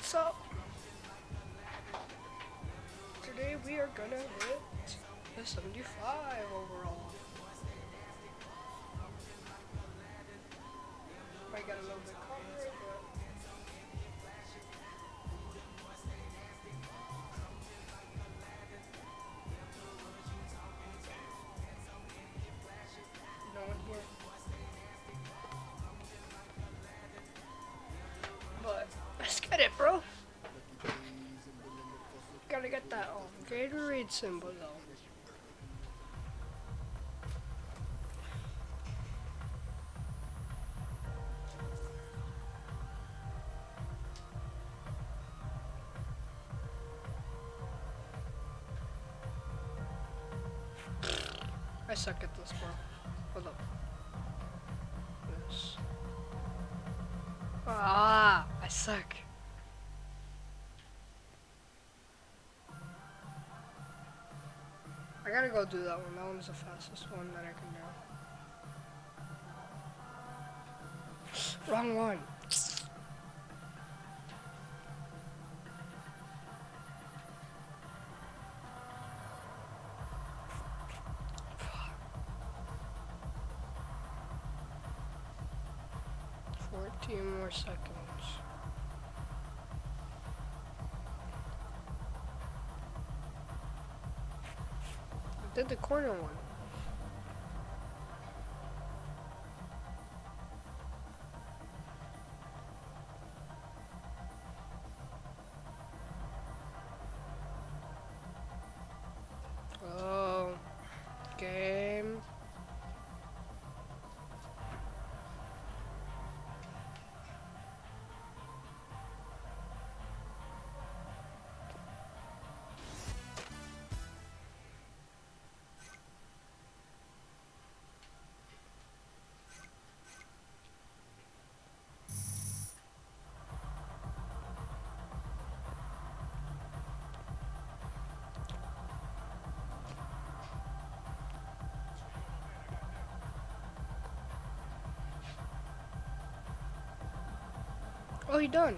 what's up? Today we are gonna hit the 75 overall. Might get a little bit covered, but no one here. But let's get it, bro. Gotta get that Gatorade symbol though. I suck at this, bro. Hold up. This. Ah, I suck. I gotta go do that one. That one's the fastest one that I can do. Wrong one. More seconds. I did the corner one. Oh, game. Oh, you done?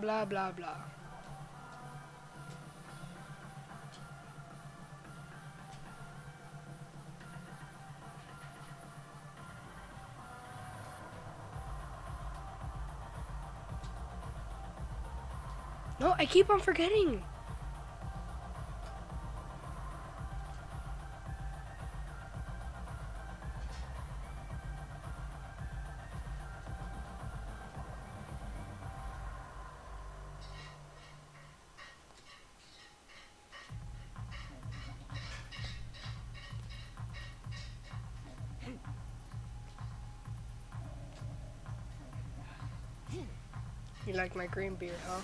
Blah blah blah. No, I keep on forgetting. You like my green beard, huh?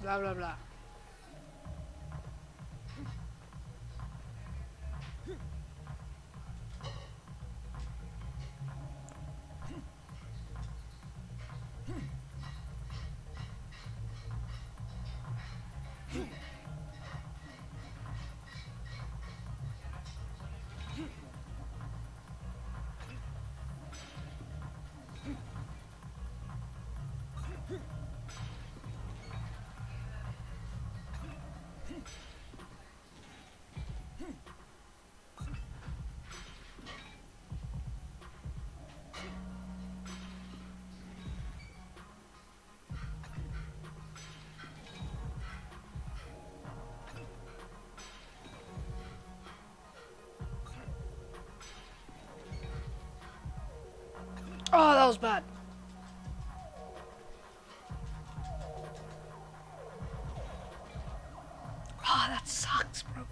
Blah blah blah. Oh, that was bad. Oh, that sucks, bro.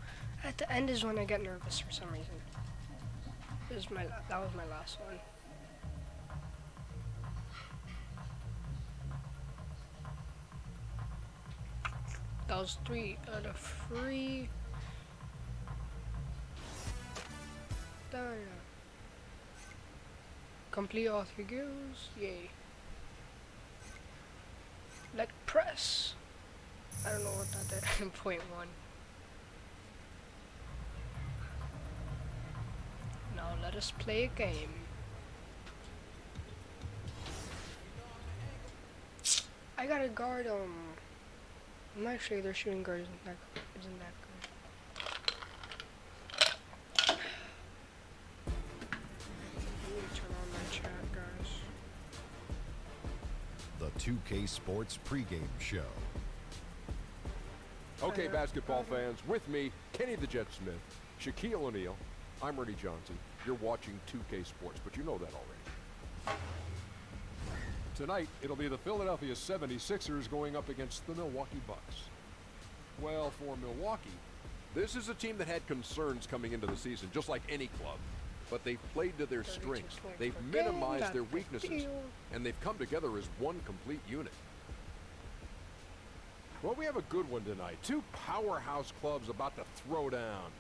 At the end is when I get nervous for some reason. That was my last one. That was 3 out of 3. Done. Complete all 3 gears. Yay. Leg press. I don't know what that did. Point 1. Now let Let us play a game. I gotta guard, I'm not sure their shooting guard isn't that good. Let me turn on my chat, guys. The 2K Sports pregame show. Okay, basketball fans, with me, Kenny the Jet Smith, Shaquille O'Neal, I'm Ernie Johnson. You're watching 2K Sports, but you know that already. Tonight, it'll be the Philadelphia 76ers going up against the Milwaukee Bucks. Well, for Milwaukee, this is a team that had concerns coming into the season, just like any club. But they've played to their strengths. They've minimized their weaknesses, and they've come together as one complete unit. Well, we have a good one tonight. Two powerhouse clubs about to throw down.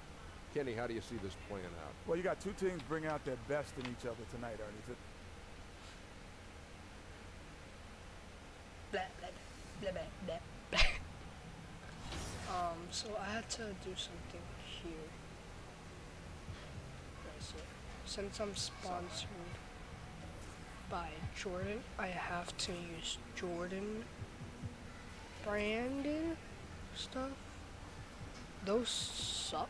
Kenny, how do you see this playing out? Well, you got two teams bringing out their best in each other tonight, Ernie. Blah, blah, blah, blah, blah, blah. So I had to do something here. So since I'm sponsored by Jordan, I have to use Jordan branded stuff. Those suck,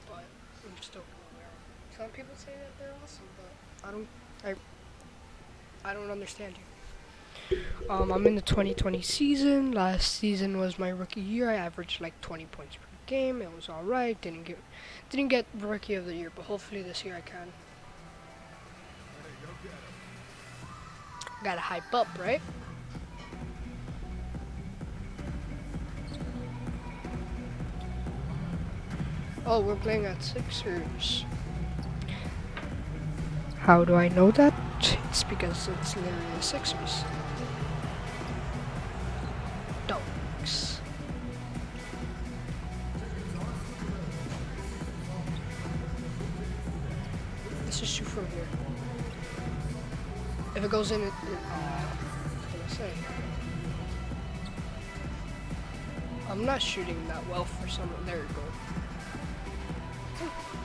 but I'm still gonna wear them. Some people say that they're awesome, but I don't understand you. I'm in the 2020 season. Last season was my rookie year. I averaged like 20 points per game. It was all right. Didn't get rookie of the year, but hopefully this year I can. Gotta hype up, right? Oh, we're playing at Sixers. How do I know that? It's because it's literally the Sixers. Dogs. Let's just shoot from here. If it goes in, what can I say? I'm not shooting that well for some. There we go.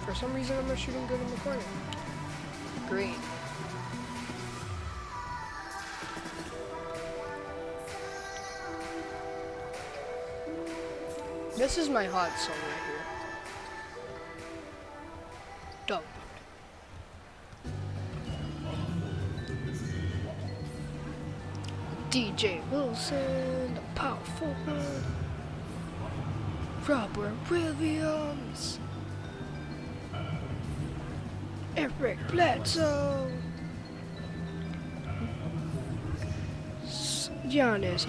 For some reason, I'm not shooting good in the corner. Green. This is my hot song right here. Dub. DJ Wilson, the powerful one. Robert Williams. Eric Bledsoe. Giannis.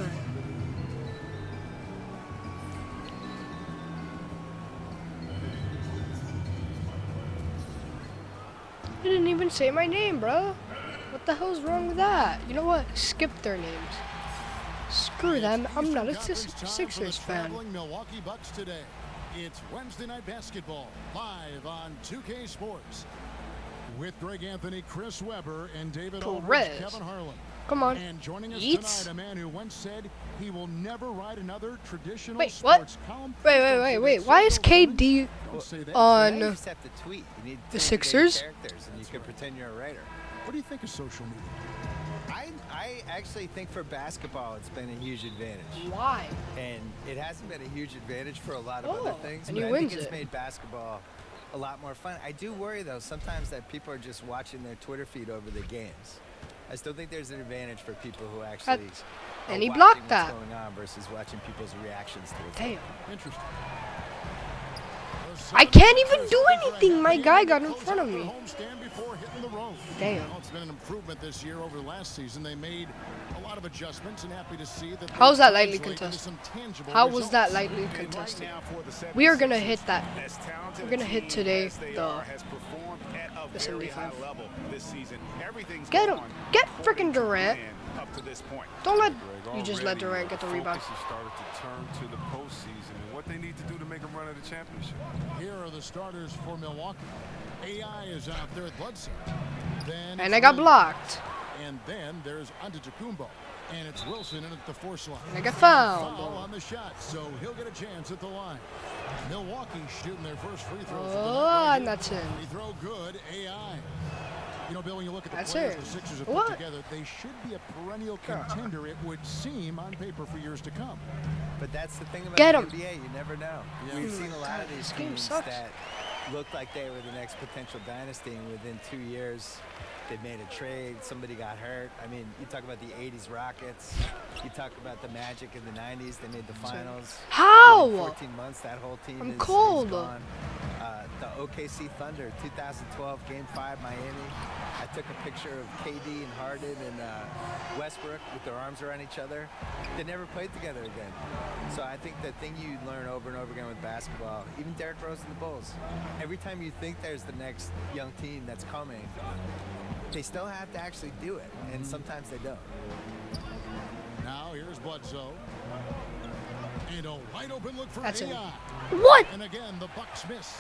You didn't even say my name, bro. What the hell's wrong with that? You know what? Skip their names. Screw them. I'm not a Sixers fan. Milwaukee Bucks today. It's Wednesday Night Basketball, live on 2K Sports. With Greg Anthony, Chris Webber, and David Aldridge, Kevin Harlan. Come on. And joining us Eats. tonight, a man who once said he will never write another traditional sports column. Wait. Why is KD on You just have to tweet. You need the 50 Sixers? characters, and you can pretend you're a writer. What do you think of social media? I actually think for basketball, it's been a huge advantage. Why? And it hasn't been a huge advantage for a lot of other things. And but he I wins think it's it. made basketball a lot more fun. I do worry, though, sometimes that people are just watching their Twitter feed over the games. I still think there's an advantage for people who actually are and he watching blocked what's that. going on versus watching people's reactions to it. Damn. Interesting. I can't even do anything. My guy got in front of me. Damn. Well, it's been an improvement this year over last season. They made a lot of adjustments, and happy to see that. How was that lightly contested? How was that lightly contested? We are gonna hit that. We're gonna hit today the 75. Get him. Get freaking Durant. Don't let you just let Durant get the rebound. Started to turn to the postseason and what they need to do to make a run at the championship. Here are the starters for Milwaukee. AI is out there at Bledsoe. Then And I got blocked. And then there's Antetokounmpo. And it's Wilson in at the force line. And I got fouled. Foul on the shot, so he'll get a chance at the line. Milwaukee shooting their first free throws. Oh, and that's in. They throw good. AI. You know, Bill, when you look at the That's players it. the Sixers have What? put together, they should be a perennial contender, it would seem, on paper for years to come. But that's the thing about Get the 'em. NBA. You never know. Yeah. We've seen a lot God, of these this game teams sucks. that looked like they were the next potential dynasty, and within 2 years, they made a trade. Somebody got hurt. I mean, you talk about the 80s Rockets. You talk about the Magic in the 90s. They made the finals. How? Within 14 months, that whole team I'm is cold. gone. The OKC Thunder, 2012, Game 5, Miami. I took a picture of KD and Harden and Westbrook with their arms around each other. They never played together again. So I think the thing you learn over and over again with basketball, even Derrick Rose and the Bulls, every time you think there's the next young team that's coming, they still have to actually do it, and sometimes they don't. Now here's Bledsoe. And a wide open look for That's it. AI. What? And again, the Bucks miss.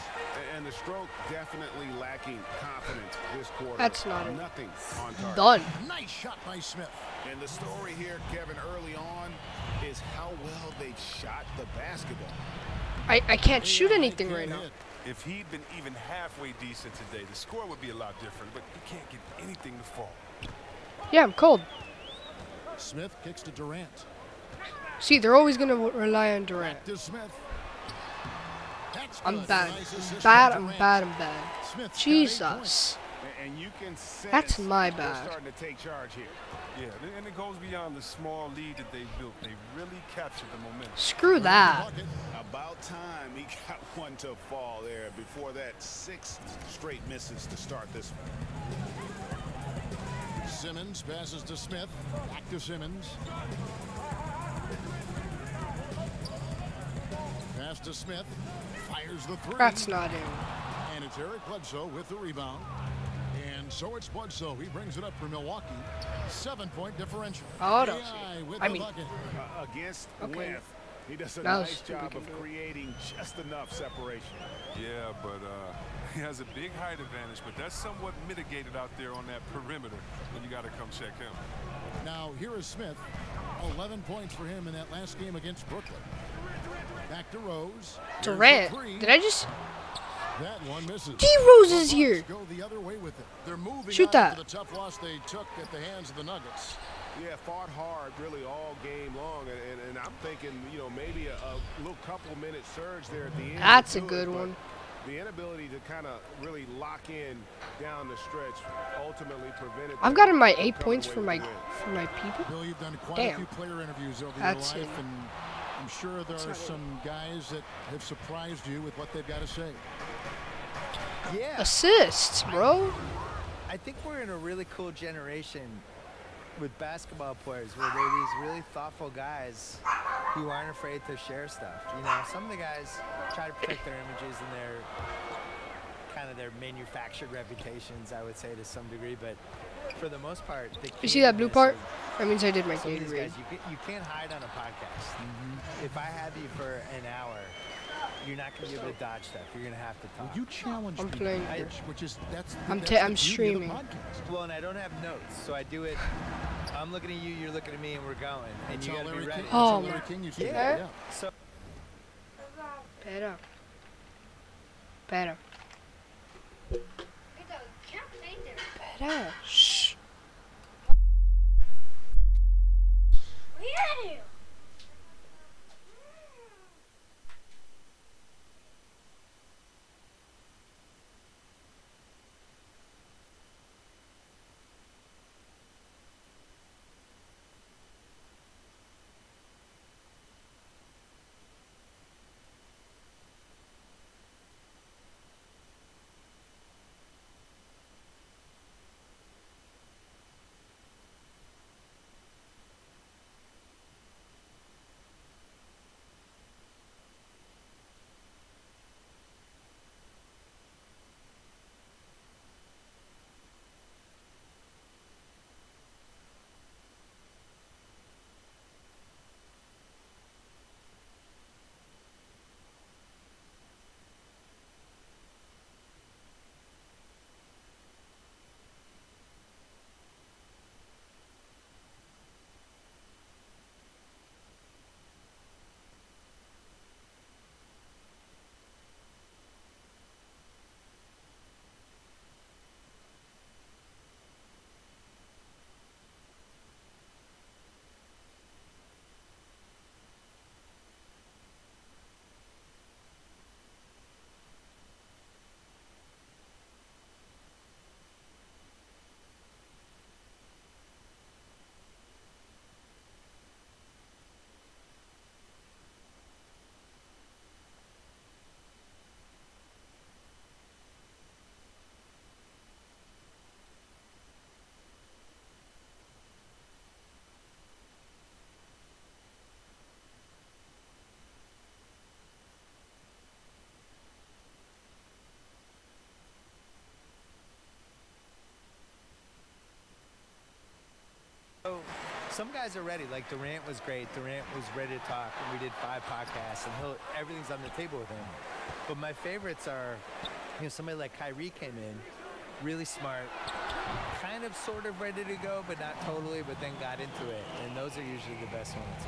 And the stroke definitely lacking confidence this quarter. That's not it. Nothing on target. Done. Nice shot by Smith. And the story here, Kevin, early on, is how well they've shot the basketball. I can't shoot AI anything can't right now. hit. If he'd been even halfway decent today, the score would be a lot different, but you can't get anything to fall. Yeah, I'm cold. Smith kicks to Durant. See, they're always going to rely on Durant. Back to Smith. That's I'm good. bad. Nice assist Bad, from I'm Durant. bad, I'm bad. Smith's got 8 points. Jesus. And you can sense That's my they're bad. starting to take charge here. Yeah, and it goes beyond the small lead that they built. They really captured the momentum. Screw that. Bucket. About time he got one to fall there. Before that, 6 straight misses to start this one. Simmons passes to Smith. Back to Simmons. Pass to Smith. Fires the three. That's not in. And it's Eric Bledsoe with the rebound. And so it's Bledsoe. He brings it up for Milwaukee. 7-point differential. Oh, no. AI with I the mean- bucket. Against Okay. length, he does a That was nice stupid job to of do. creating just enough separation. Yeah, but he has a big height advantage, but that's somewhat mitigated out there on that perimeter when you got to come check him. Now here is Smith. 11 points for him in that last game against Brooklyn. Back to Rose. Here's the Durant. three. Did I just... That one misses. D Rose The is Bucks here. Go the other way with it. They're moving Shoot on that. after the tough loss they took at the hands of the Nuggets. Yeah, fought hard really all game long, and I'm thinking, you know, maybe a little couple-minute surge there at the end. That's a to good it, but one. The inability to kind of really lock in down the stretch ultimately prevented. I've them gotten my from 8 coming points away for with my the win. people. Bill, you've done quite a Damn. few player interviews over That's your life, it. and I'm sure there are not it. some guys that have surprised you with what they've got to say. Yeah. Assists, bro. I think we're in a really cool generation with basketball players where they're these really thoughtful guys who aren't afraid to share stuff. You know, some of the guys try to protect their images and their kind of their manufactured reputations, I would say, to some degree, but for the most part, the You see that blue part? candidness That means I did my of some of these Gatorade. guys, you can't hide on a podcast. If I have you for an hour, you're not going to be able to dodge stuff. You're going to have to talk. You challenge I'm people, playing which is that's I'm that's ta- the I'm beauty of the streaming. podcast. Well, and I don't have notes, so I do it. I'm looking at you, you're looking at me, and we're going. And That's you how got to be Larry ready. King, Oh, that's how my- Larry King used to do it, Yeah. yeah. So Better. Better. Better. Shh. So some guys are ready. Like Durant was great. Durant was ready to talk, and we did 5 podcasts, and everything's on the table with him. But my favorites are, somebody like Kyrie came in, really smart, kind of sort of ready to go, but not totally, but then got into it. And those are usually the best ones.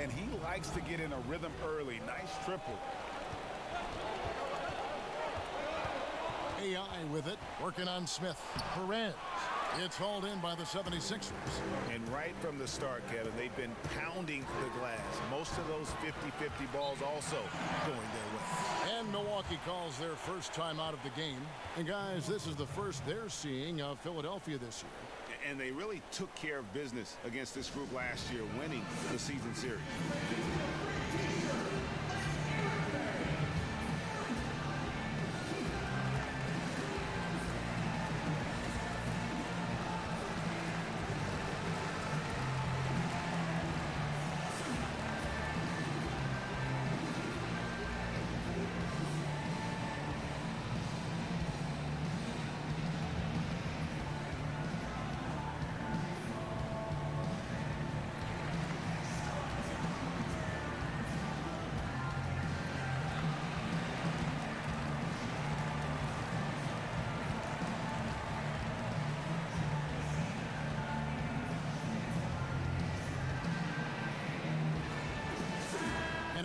And he likes to get in a rhythm early. Nice triple. AI with it, working on Smith. Perez. It's hauled in by the 76ers. And right from the start, Kevin, they've been pounding the glass. Most of those 50-50 balls also going their way. And Milwaukee calls their first time out of the game. And guys, this is the first they're seeing of Philadelphia this year. And they really took care of business against this group last year, winning the season series.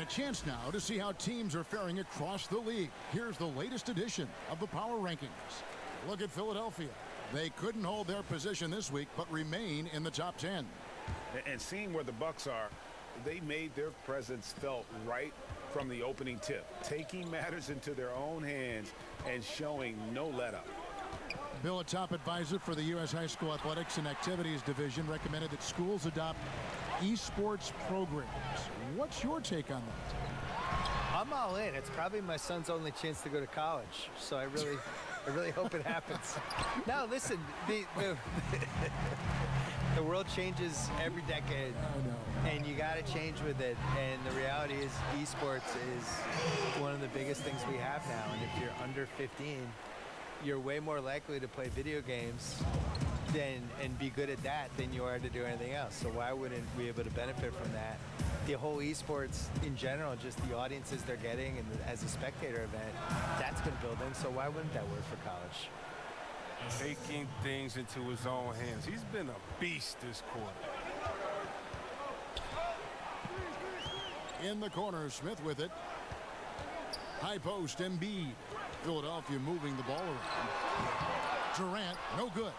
Chance now to see how teams are faring across the league. Here's the latest edition of the Power Rankings. Look at Philadelphia. They couldn't hold their position this week, but remain in the top 10. And seeing where the Bucks are, they made their presence felt right from the opening tip, taking matters into their own hands and showing no let-up. Bill, a top advisor for the U.S. High School Athletics and Activities Division, recommended that schools adopt esports programs. What's your take on that? I'm all in. It's probably my son's only chance to go to college, so I really hope it happens. Now, listen, the world changes every decade, and you got to change with it. And the reality is, esports is one of the biggest things we have now. And if you're under 15, you're way more likely to play video games and be good at that than you are to do anything else. So why wouldn't we be able to benefit from that? The whole esports in general, just the audiences they're getting, and as a spectator event, that's going to build them. So why wouldn't that work for college? Taking things into his own hands. He's been a beast this quarter. In the corner, Smith with it. High post, Embiid. Philadelphia moving the ball around. Durant, no good.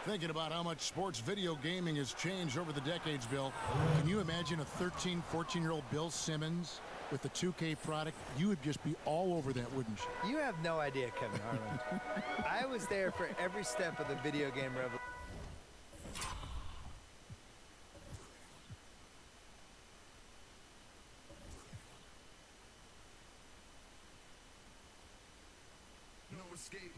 Thinking about how much sports video gaming has changed over the decades, Bill. Can you imagine a 13, 14-year-old Bill Simmons with the 2K product? You would just be all over that, wouldn't you? You have no idea, Kevin Harlan. I was there for every step of the video game revolution. No escape